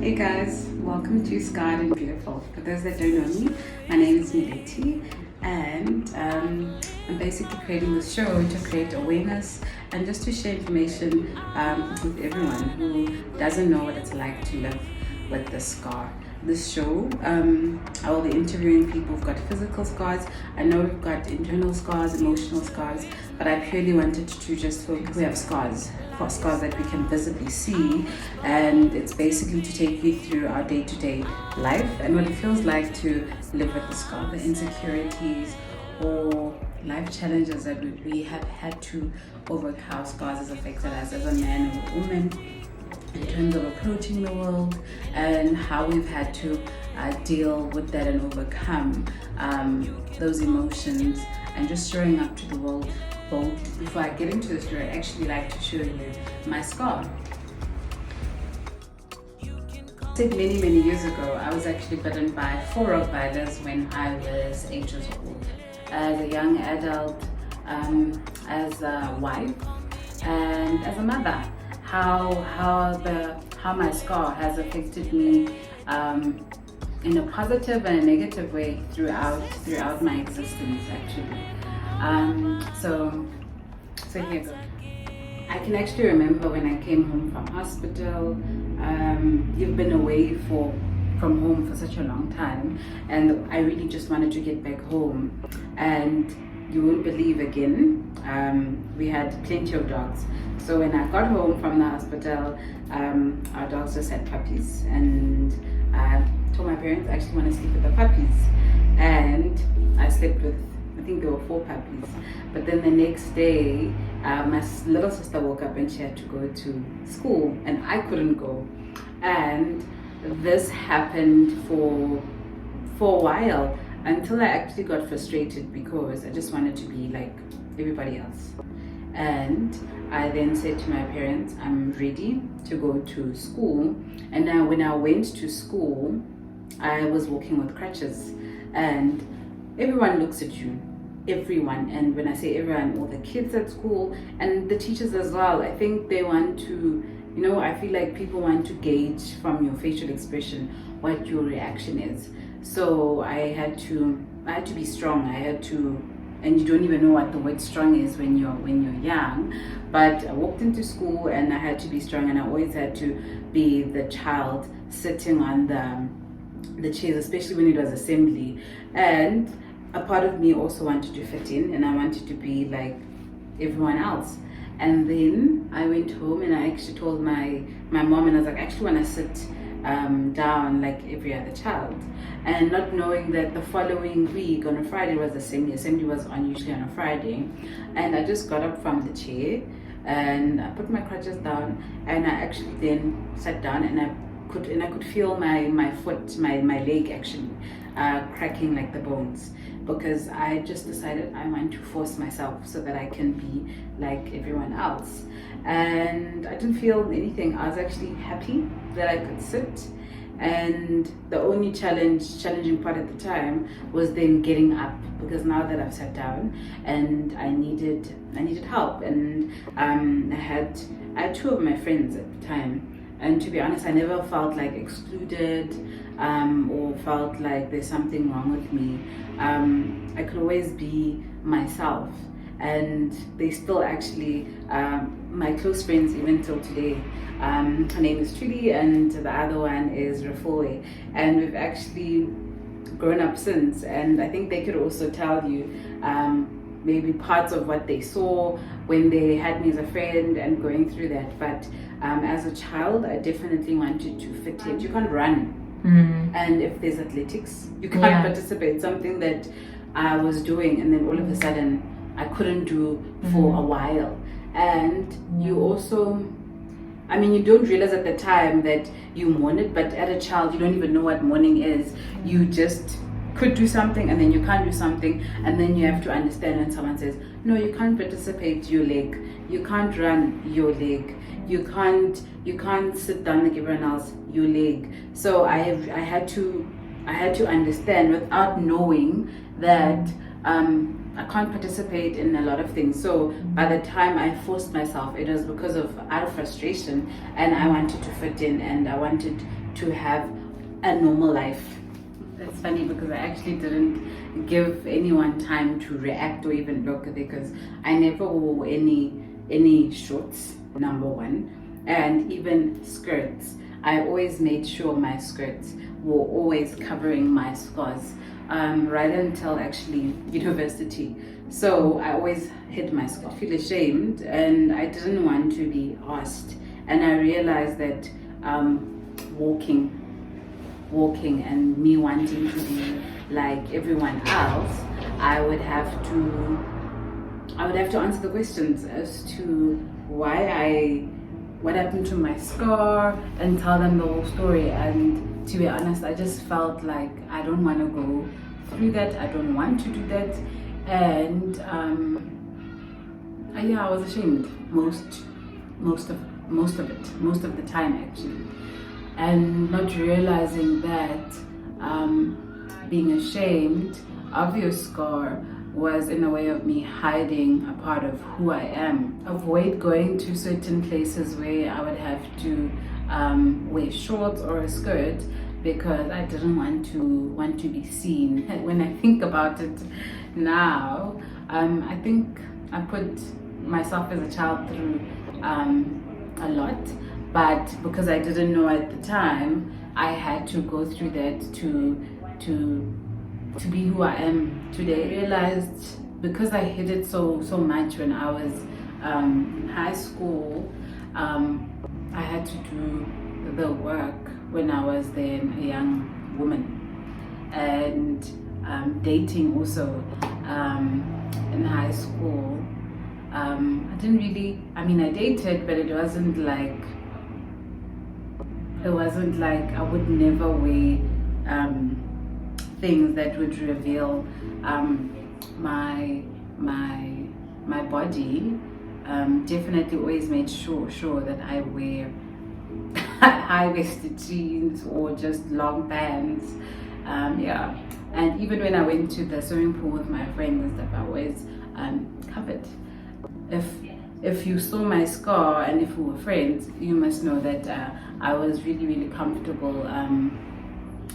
Hey guys, welcome to Scarred and Beautiful. For those that don't know me, my name is Mileti, and I'm basically creating this show to create awareness and just to share information with everyone who doesn't know what it's like to live with this scar. This show, I will be interviewing people who've got physical scars. I know we've got internal scars, emotional scars, but I purely wanted to just focus. We have scars, for scars that we can visibly see, and it's basically to take you through our day-to-day life and what it feels like to live with the scar, the insecurities or life challenges that we have had to overcome. How scars has affected us as a man or a woman in terms of approaching the world, and how we've had to deal with that and overcome those emotions and just showing up to the world boldly. Before I get into the story, I actually like to show you my scar. Many years ago, I was actually bitten by 4 Rottweilers when I was 8 years old. As a young adult, as a wife, and as a mother. How my scar has affected me in a positive and a negative way throughout my existence, actually. So here goes. I can actually remember when I came home from hospital. You've been away from home for such a long time, and I really just wanted to get back home. And you won't believe, again, we had plenty of dogs. So when I got home from the hospital, our dogs just had puppies, and I told my parents I actually want to sleep with the puppies, and I slept with, I think there were 4 puppies. But then the next day, my little sister woke up and she had to go to school, and I couldn't go. And this happened for a while, until I actually got frustrated because I just wanted to be like everybody else. And I then said to my parents, I'm ready to go to school. And now when I went to school, I was walking with crutches, and everyone looks at you, everyone. And when I say everyone, all the kids at school and the teachers as well, I think they want to, I feel like people want to gauge from your facial expression what your reaction is. So I had to be strong. And you don't even know what the word strong is when you're young. But I walked into school and I had to be strong, and I always had to be the child sitting on the chairs, especially when it was assembly. And a part of me also wanted to fit in, and I wanted to be like everyone else. And then I went home and I actually told my mom, and I was like, I actually want to sit down like every other child. And not knowing that the following week on a Friday was assembly was usually on a Friday. And I just got up from the chair and I put my crutches down, and I actually then sat down, and I could feel my foot, my leg actually cracking like the bones, because I just decided I want to force myself so that I can be like everyone else. And I didn't feel anything. I was actually happy that I could sit. And the only challenging part at the time was then getting up, because now that I've sat down, and I needed help. And I had 2 of my friends at the time. And to be honest, I never felt like excluded or felt like there's something wrong with me. I could always be myself. And they still actually, my close friends even till today. Her name is Trudy, and the other one is Rafoe. And we've actually grown up since. And I think they could also tell you maybe parts of what they saw when they had me as a friend and going through that. But as a child, I definitely wanted to fit in. You can't run. And if there's athletics, you can't participate. Something that I was doing, and then all of a sudden I couldn't do for a while. And you also, you don't realize at the time that you mourn it, but as a child, you don't even know what mourning is. You just could do something, and then you can't do something, and then you have to understand when someone says, no, you can't participate, your leg. You can't run, your leg. You can't sit down like everyone else, your leg. So I had to understand without knowing that I can't participate in a lot of things. So by the time I forced myself, it was because of out of frustration, and I wanted to fit in, and I wanted to have a normal life. It's funny because I actually didn't give anyone time to react or even look, because I never wore any shorts, number one, and even skirts. I always made sure my skirts were always covering my scars, right until actually university. So I always hid my scar. I feel ashamed, and I didn't want to be asked. And I realized that walking and me wanting to be like everyone else, I would have to answer the questions as to what happened to my scar, and tell them the whole story. And to be honest, I just felt like I don't want to go through that. I don't want to do that. And yeah, I was ashamed most of the time actually, and not realizing that being ashamed of your scar was in a way of me hiding a part of who I am. Avoid going to certain places where I would have to wear shorts or a skirt, because I didn't want to be seen. When I think about it now, I think I put myself as a child through a lot, but because I didn't know at the time, I had to go through that to be who I am today. I realized because I hid it so much when I was in high school, I had to do the work when I was then a young woman, and dating also in high school. I didn't really, I dated, but it wasn't like I would never wear things that would reveal my body. Definitely always made sure that I wear high-waisted jeans or just long pants. Yeah, and even when I went to the swimming pool with my friends and stuff, I always covered. If you saw my scar and if we were friends, you must know that I was really comfortable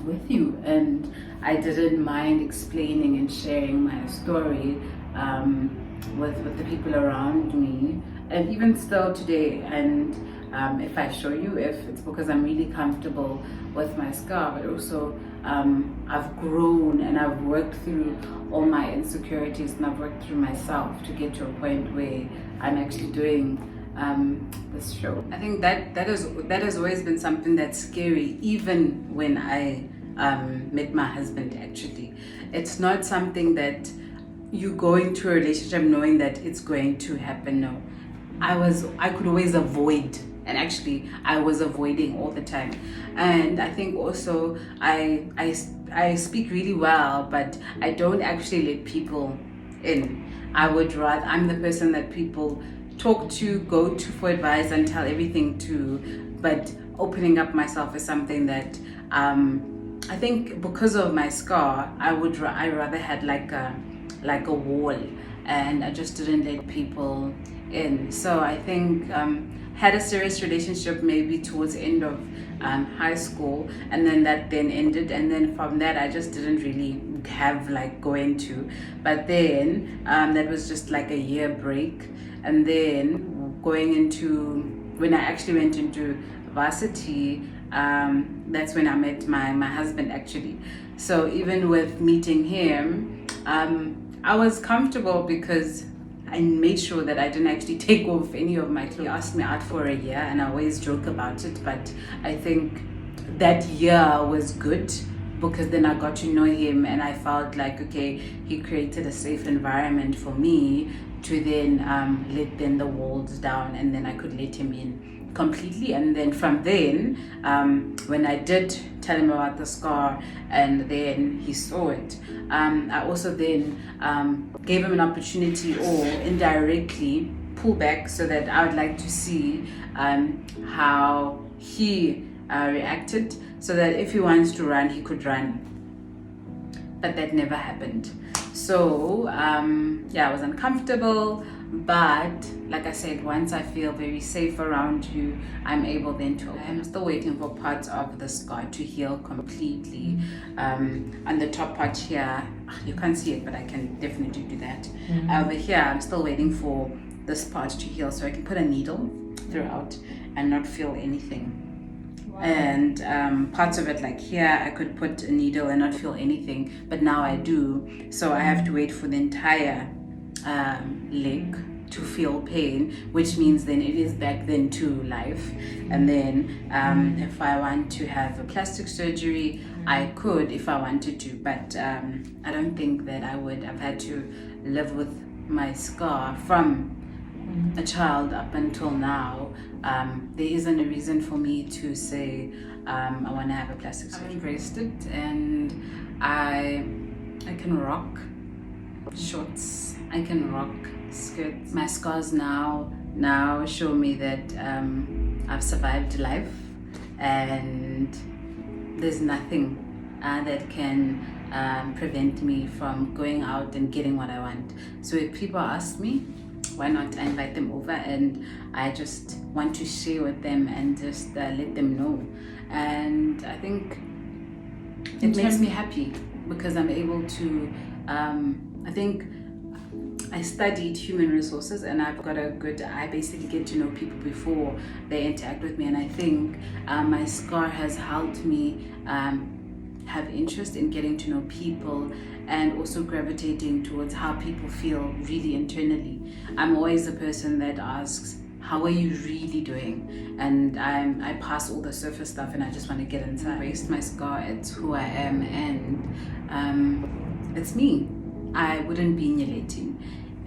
with you, and I didn't mind explaining and sharing my story with the people around me, and even still today. And if I show you, if it's because I'm really comfortable with my scar, but also I've grown and I've worked through all my insecurities, and I've worked through myself to get to a point where I'm actually doing this show. I think that has always been something that's scary, even when I met my husband. Actually, it's not something that you go into a relationship knowing that it's going to happen. No, I could always avoid, and actually I was avoiding all the time. And I think also I speak really well, but I don't actually let people in. I'm the person that people talk to, go to for advice, and tell everything to. But opening up myself is something that I think because of my scar, I rather had like a wall, and I just didn't let people in. So I think had a serious relationship maybe towards the end of high school, and then that then ended, and then from that I just didn't really have like go into. But then that was just like a year break, and then going into, when I actually went into varsity, that's when I met my husband actually. So even with meeting him, I was comfortable because I made sure that I didn't actually take off any of my clothes. He asked me out for a year, and I always joke about it, but I think that year was good because then I got to know him, and I felt like, okay, he created a safe environment for me to then let then the walls down, and then I could let him in completely. And then from then, when I did tell him about the scar, and then he saw it, I also then gave him an opportunity, or indirectly pull back, so that I would like to see how he reacted, so that if he wants to run, he could run. But that never happened. So yeah, I was uncomfortable, But like I said, once I feel very safe around you, I'm able then to open. I'm still waiting for parts of the scar to heal completely. On the top part here, you can't see it, but I can definitely do that. Over here, I'm still waiting for this part to heal so I can put a needle throughout and not feel anything. And parts of it, like here, I could put a needle and not feel anything, but now I do. So I have to wait for the entire leg to feel pain, which means then it is back then to life. And then if I want to have a plastic surgery, I could if I wanted to, but I don't think that I would. I've had to live with my scar from a child up until now. There isn't a reason for me to say I want to have a plastic surgery. I've embraced it, and I can rock shorts, I can rock skirts. My scars now show me that I've survived life, and there's nothing that can prevent me from going out and getting what I want. So if people ask me, why not, I invite them over, and I just want to share with them and just let them know. And I think it makes me happy because I'm able to I think I studied human resources, and I've got I basically get to know people before they interact with me, and I think my scar has helped me have interest in getting to know people and also gravitating towards how people feel really internally. I'm always the person that asks, how are you really doing? And I pass all the surface stuff and I just want to get inside. I embraced my scar, it's who I am, and it's me. I wouldn't be Nyeleti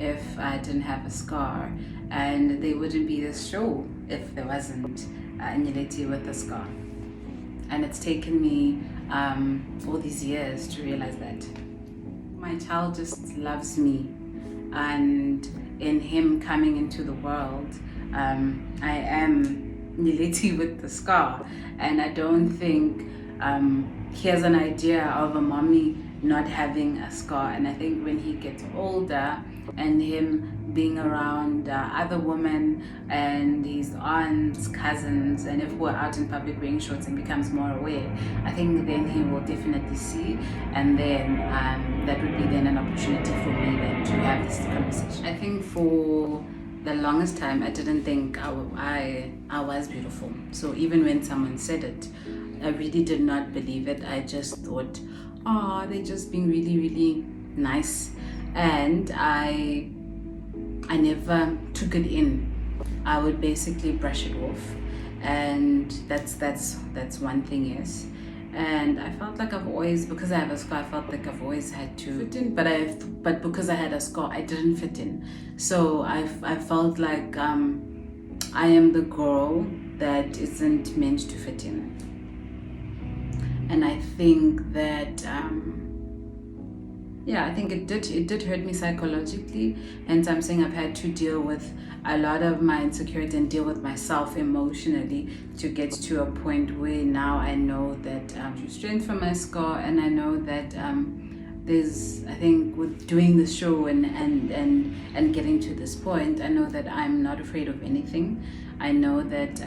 if I didn't have a scar, and there wouldn't be this show if there wasn't Nyeleti with a scar. And it's taken me all these years to realize that. My child just loves me, and in him coming into the world, I am Nyeleti with the scar, and I don't think he has an idea of a mommy not having a scar. And I think when he gets older and him being around other women and his aunts, cousins, and if we're out in public wearing shorts and becomes more aware, I think then he will definitely see, and then that would be then an opportunity for me then to have this conversation. I think for the longest time I didn't think I was beautiful. So even when someone said it, I really did not believe it. I just thought, oh, they're just being really, really nice. And I never took it in. I would basically brush it off. And that's one thing, yes. And I felt like I've always, because I have a scar, I felt like I've always had to fit in. But because I had a scar, I didn't fit in. So I felt like I am the girl that isn't meant to fit in. And I think that I think it did hurt me psychologically, and I'm saying I've had to deal with a lot of my insecurity and deal with myself emotionally to get to a point where now I know that to strengthen my scar, and I know that there's, I think with doing the show and getting to this point, I know that I'm not afraid of anything. I know that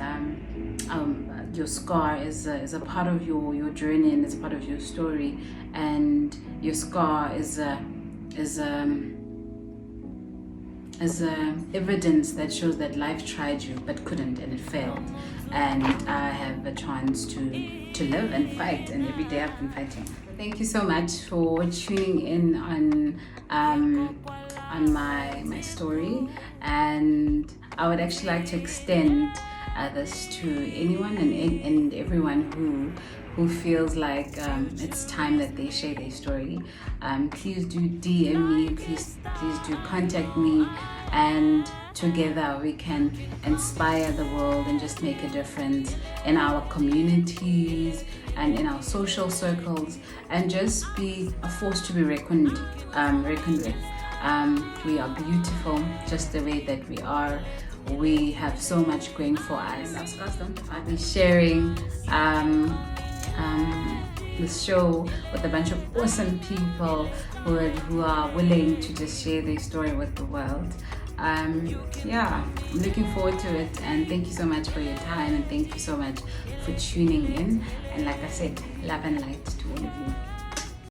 your scar is a part of your journey, and it's part of your story, and your scar is evidence that shows that life tried you but couldn't, and it failed, and I have a chance to live and fight, and every day I've been fighting. Thank you so much for tuning in on my story, and I would actually like to extend this to anyone and everyone who feels like it's time that they share their story. Please do DM me, please do contact me, and together we can inspire the world and just make a difference in our communities and in our social circles, and just be a force to be reckoned with. We are beautiful just the way that we are. We have so much going for us. I'll be sharing this show with a bunch of awesome people who are willing to just share their story with the world. Yeah, I'm looking forward to it, and thank you so much for your time, and thank you so much for tuning in. And like I said, love and light to all of you.